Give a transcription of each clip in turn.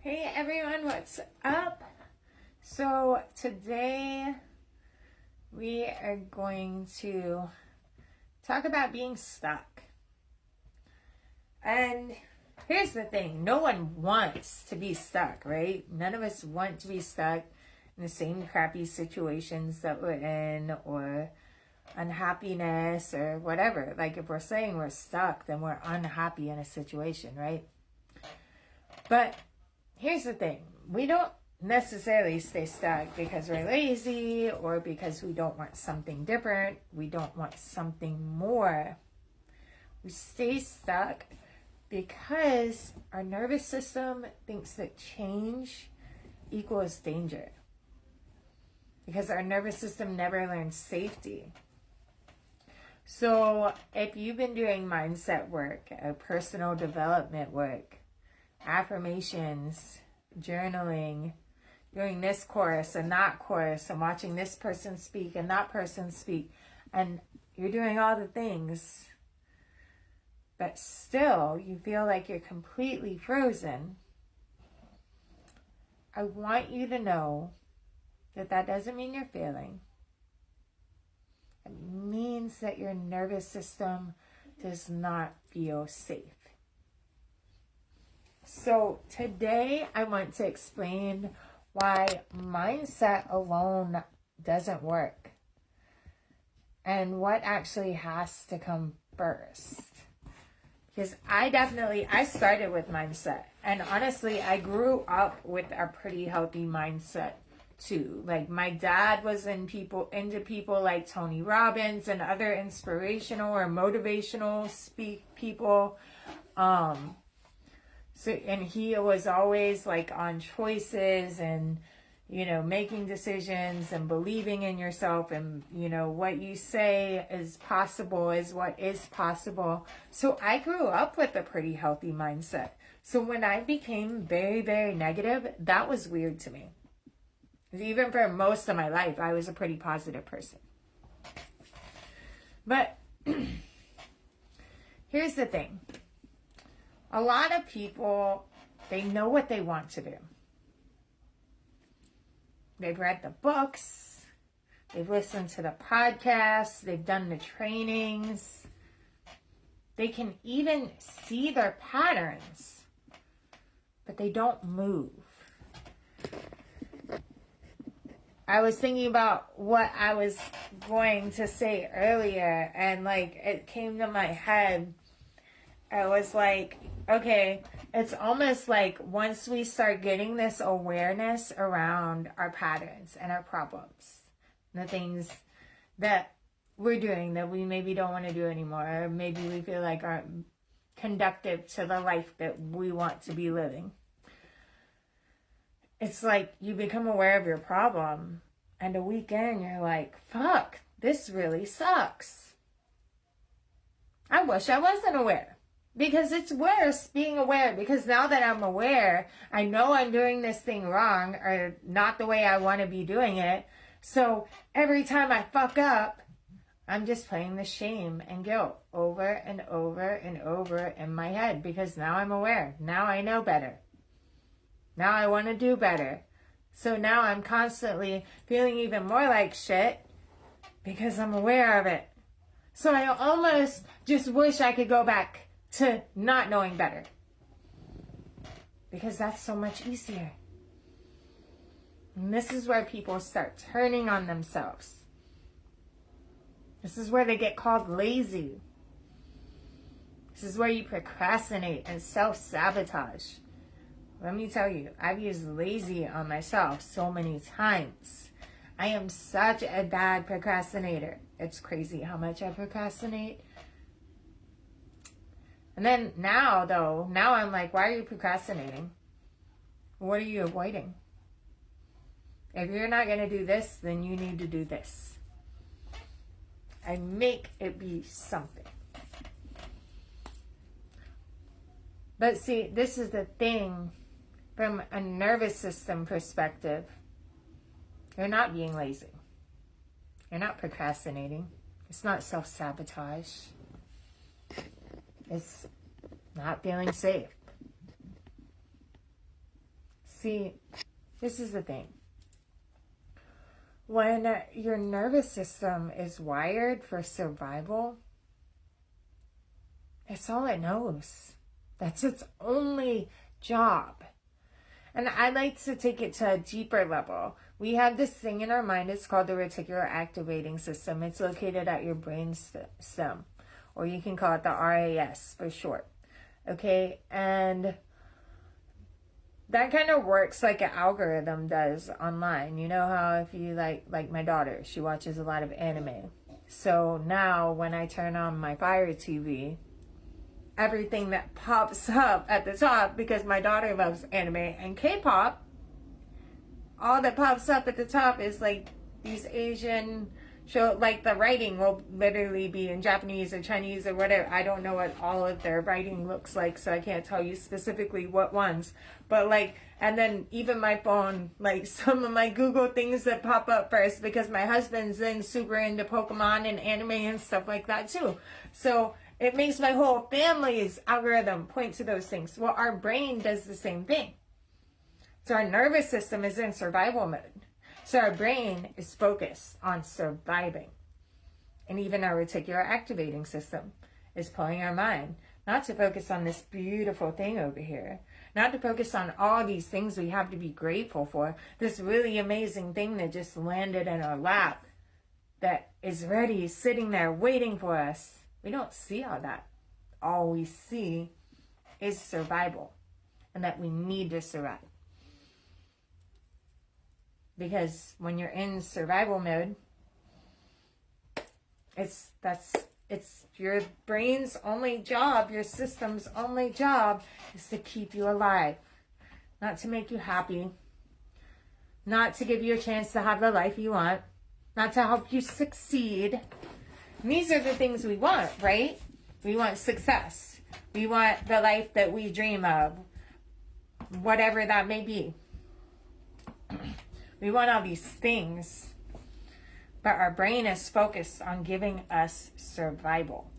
Hey everyone, what's up? So today we are going to talk about being stuck. And here's the thing, no one wants to be stuck, right? None of us want to be stuck in the same crappy situations that we're in, or unhappiness or whatever. Like if we're saying we're stuck, then we're unhappy in a situation, right? But here's the thing, we don't necessarily stay stuck because we're lazy or because we don't want something different. We don't want something more. We stay stuck because our nervous system thinks that change equals danger. Because our nervous system never learns safety. So if you've been doing mindset work, personal development work, affirmations, journaling, doing this course and that course, and watching this person speak and that person speak, and you're doing all the things, but still you feel like you're completely frozen, I want you to know that that doesn't mean you're failing. It means that your nervous system does not feel safe. So today I want to explain why mindset alone doesn't work and what actually has to come first. Because I started with mindset, and honestly, I grew up with a pretty healthy mindset too. Like my dad was into people like Tony Robbins and other inspirational or motivational people. So, and he was always like on choices and, making decisions and believing in yourself, and, what you say is possible is what is possible. So I grew up with a pretty healthy mindset. So when I became very, very negative, that was weird to me. Even for most of my life, I was a pretty positive person. But here's the thing. A lot of people, they know what they want to do. They've read the books, they've listened to the podcasts, they've done the trainings. They can even see their patterns, but they don't move. I was thinking about what I was going to say earlier, and it came to my head. I was like, okay, it's almost like once we start getting this awareness around our patterns and our problems, the things that we're doing that we maybe don't want to do anymore, or maybe we feel like aren't conducive to the life that we want to be living. It's like you become aware of your problem, and a week in, you're like, fuck, this really sucks. I wish I wasn't aware. Because it's worse being aware, because now that I'm aware, I know I'm doing this thing wrong or not the way I want to be doing it. So every time I fuck up, I'm just playing the shame and guilt over and over and over in my head, because now I'm aware. Now I know better. Now I want to do better. So now I'm constantly feeling even more like shit because I'm aware of it. So I almost just wish I could go back to not knowing better, because that's so much easier. And this is where people start turning on themselves. This is where they get called lazy. This is where you procrastinate and self-sabotage. Let me tell you, I've used lazy on myself so many times. I am such a bad procrastinator. It's crazy how much I procrastinate. And then now I'm like, why are you procrastinating? What are you avoiding? If you're not going to do this, then you need to do this. I make it be something. But see, this is the thing from a nervous system perspective. You're not being lazy. You're not procrastinating. It's not self-sabotage. It's not feeling safe. See, this is the thing. When your nervous system is wired for survival, it's all it knows. That's its only job. And I like to take it to a deeper level. We have this thing in our mind, it's called the reticular activating system. It's located at your brain stem, or you can call it the RAS for short. Okay, and that kind of works like an algorithm does online. You know how if you like my daughter, she watches a lot of anime. So now when I turn on my Fire TV, everything that pops up at the top, because my daughter loves anime and K-pop, all that pops up at the top is like these Asian show, like the writing will literally be in Japanese or Chinese or whatever. I don't know what all of their writing looks like, so I can't tell you specifically what ones. But like, and then even my phone, like some of my Google things that pop up first, because my husband's then super into Pokemon and anime and stuff like that too. So it makes my whole family's algorithm point to those things. Well, our brain does the same thing. So our nervous system is in survival mode. So our brain is focused on surviving. And even our reticular activating system is pulling our mind not to focus on this beautiful thing over here, not to focus on all these things we have to be grateful for, this really amazing thing that just landed in our lap that is ready, sitting there waiting for us. We don't see all that. All we see is survival, and that we need to survive. Because when you're in survival mode, it's your brain's only job, your system's only job is to keep you alive, not to make you happy, not to give you a chance to have the life you want, not to help you succeed. And these are the things we want, right? We want success. We want the life that we dream of, whatever that may be. We want all these things, but our brain is focused on giving us survival.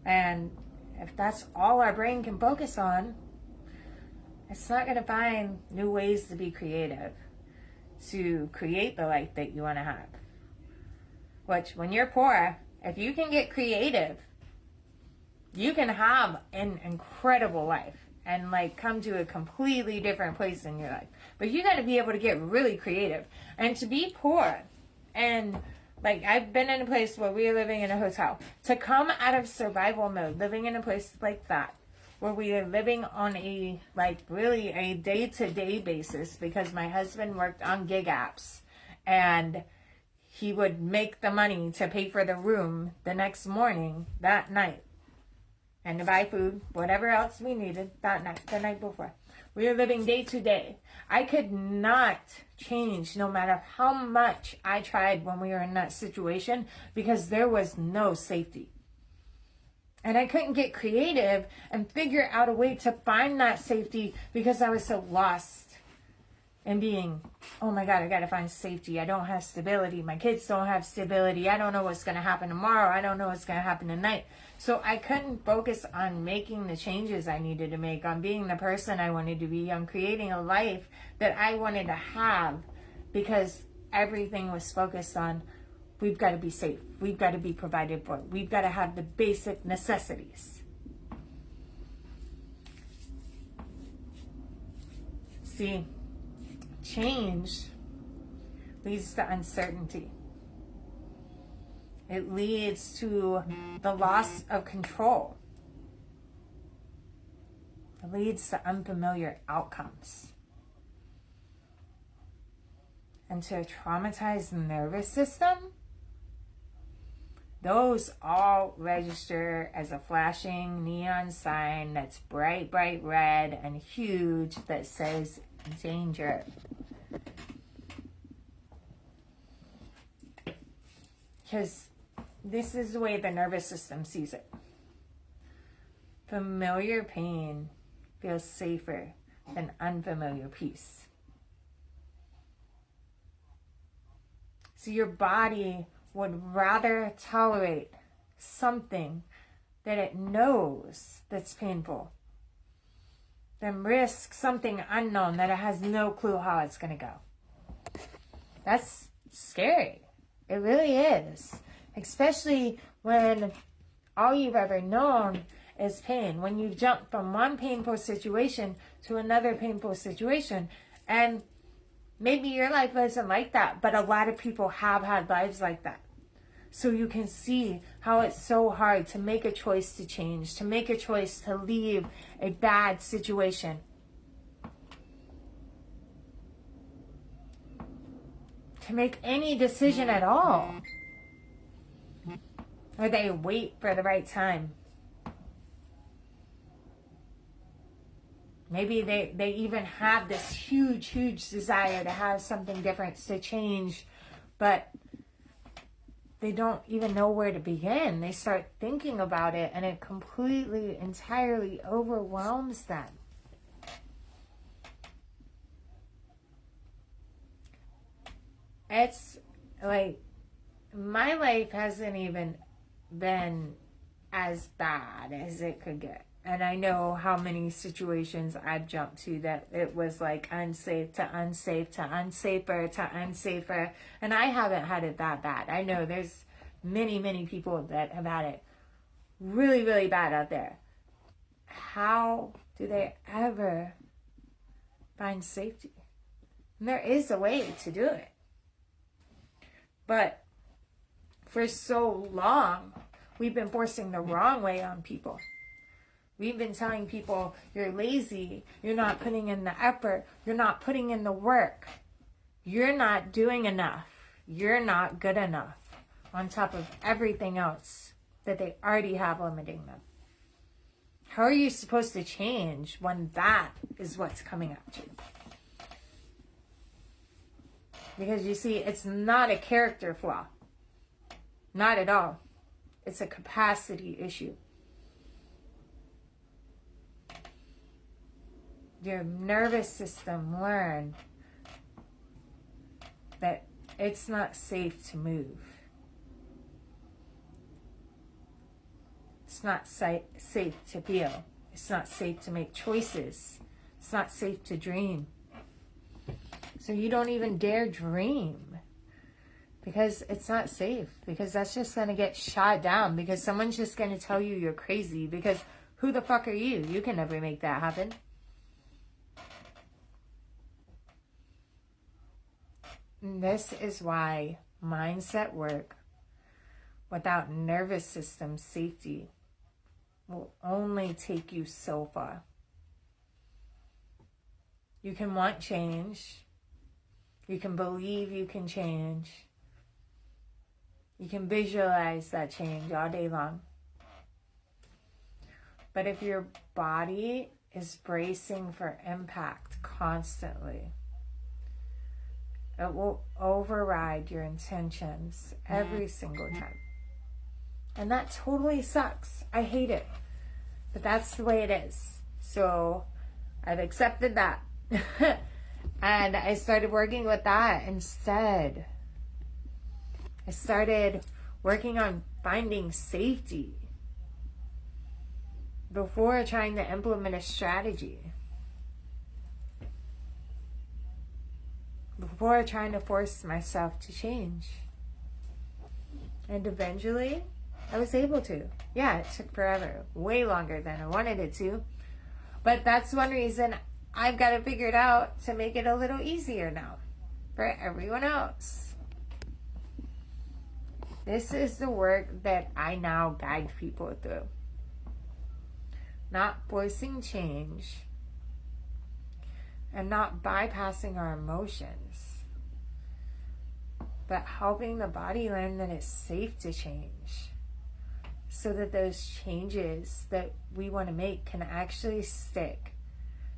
And if that's all our brain can focus on, it's not going to find new ways to be creative, to create the life that you want to have. Which, when you're poor, if you can get creative, you can have an incredible life and like come to a completely different place in your life. But you got to be able to get really creative. And to be poor, and like I've been in a place where we are living in a hotel, to come out of survival mode, living in a place like that, where we are living on a like really a day-to-day basis, because my husband worked on gig apps and he would make the money to pay for the room the next morning, that night, and to buy food, whatever else we needed that night, the night before. We were living day to day. I could not change no matter how much I tried when we were in that situation, because there was no safety. And I couldn't get creative and figure out a way to find that safety, because I was so lost in being, oh my God, I got to find safety. I don't have stability. My kids don't have stability. I don't know what's going to happen tomorrow. I don't know what's going to happen tonight. So I couldn't focus on making the changes I needed to make, on being the person I wanted to be, on creating a life that I wanted to have, because everything was focused on, we've got to be safe. We've got to be provided for. We've got to have the basic necessities. See, change leads to uncertainty. It leads to the loss of control. It leads to unfamiliar outcomes. And to a traumatized nervous system, those all register as a flashing neon sign that's bright, bright red and huge that says danger. Because this is the way the nervous system sees it. Familiar pain feels safer than unfamiliar peace. So your body would rather tolerate something that it knows that's painful than risk something unknown that it has no clue how it's going to go. That's scary. It really is. Especially when all you've ever known is pain. When you jump from one painful situation to another painful situation. And maybe your life isn't like that, but a lot of people have had lives like that. So you can see how it's so hard to make a choice to change, to make a choice to leave a bad situation. To make any decision at all. Or they wait for the right time. Maybe they even have this huge desire to have something different, to change, but they don't even know where to begin. They start thinking about it and it completely, entirely overwhelms them. It's like, my life hasn't even been as bad as it could get. And I know how many situations I've jumped to that it was like unsafe to unsafe to unsafer to unsafer. And I haven't had it that bad. I know there's many people that have had it really bad out there. How do they ever find safety? And there is a way to do it. But for so long, we've been forcing the wrong way on people. We've been telling people, you're lazy, you're not putting in the effort, you're not putting in the work, you're not doing enough, you're not good enough, on top of everything else that they already have limiting them. How are you supposed to change when that is what's coming at you? Because you see, it's not a character flaw. Not at all. It's a capacity issue. Your nervous system learned that it's not safe to move. It's not safe to feel. It's not safe to make choices. It's not safe to dream. So you don't even dare dream. Because it's not safe. Because that's just going to get shot down. Because someone's just going to tell you you're crazy. Because who the fuck are you? You can never make that happen. And this is why mindset work without nervous system safety will only take you so far. You can want change. You can believe you can change. You can visualize that change all day long. But if your body is bracing for impact constantly, it will override your intentions every single time. And that totally sucks. I hate it. But that's the way it is. So I've accepted that. And I started working with that instead. I started working on finding safety before trying to implement a strategy. Before trying to force myself to change. And eventually, I was able to. Yeah, it took forever. Way longer than I wanted it to. But that's one reason I've got to figure it out to make it a little easier now. For everyone else. This is the work that I now guide people through. Not forcing change. And not bypassing our emotions, but helping the body learn that it's safe to change so that those changes that we want to make can actually stick,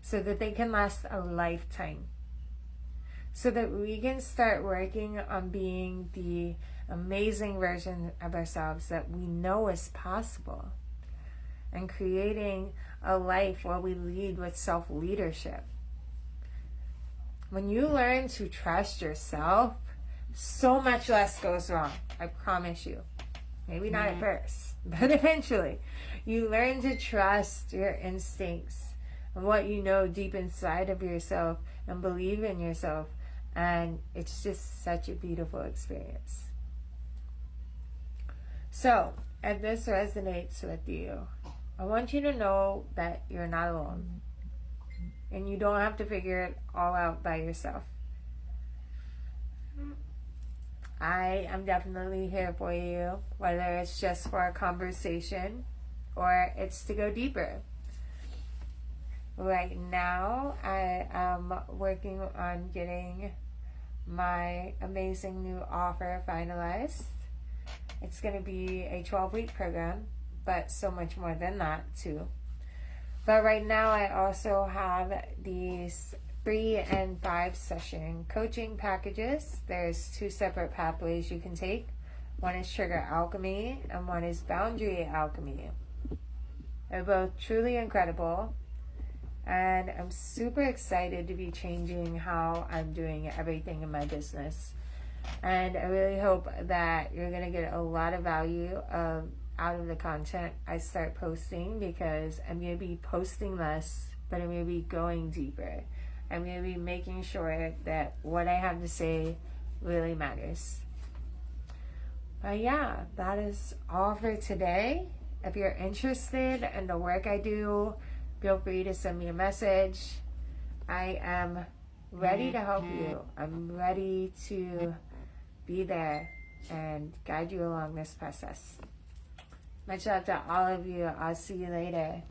so that they can last a lifetime, so that we can start working on being the amazing version of ourselves that we know is possible, and creating a life where we lead with self-leadership. When you learn to trust yourself, so much less goes wrong. I promise you. Maybe not at first, but eventually. You learn to trust your instincts and what you know deep inside of yourself and believe in yourself. And it's just such a beautiful experience. So, if this resonates with you, I want you to know that you're not alone. And you don't have to figure it all out by yourself. I am definitely here for you, whether it's just for a conversation or it's to go deeper. Right now, I am working on getting my amazing new offer finalized. It's going to be a 12-week program, but so much more than that too. But right now, I also have these 3 and 5 session coaching packages. There's 2 separate pathways you can take. One is Trigger Alchemy and one is Boundary Alchemy. They're both truly incredible, and I'm super excited to be changing how I'm doing everything in my business. And I really hope that you're going to get a lot of value out of the content I start posting, because I'm going to be posting less, but I'm going to be going deeper. I'm going to be making sure that what I have to say really matters. But yeah, that is all for today. If you're interested in the work I do, feel free to send me a message. I am ready to help you. I'm ready to be there and guide you along this process. Much love to all of you. I'll see you later.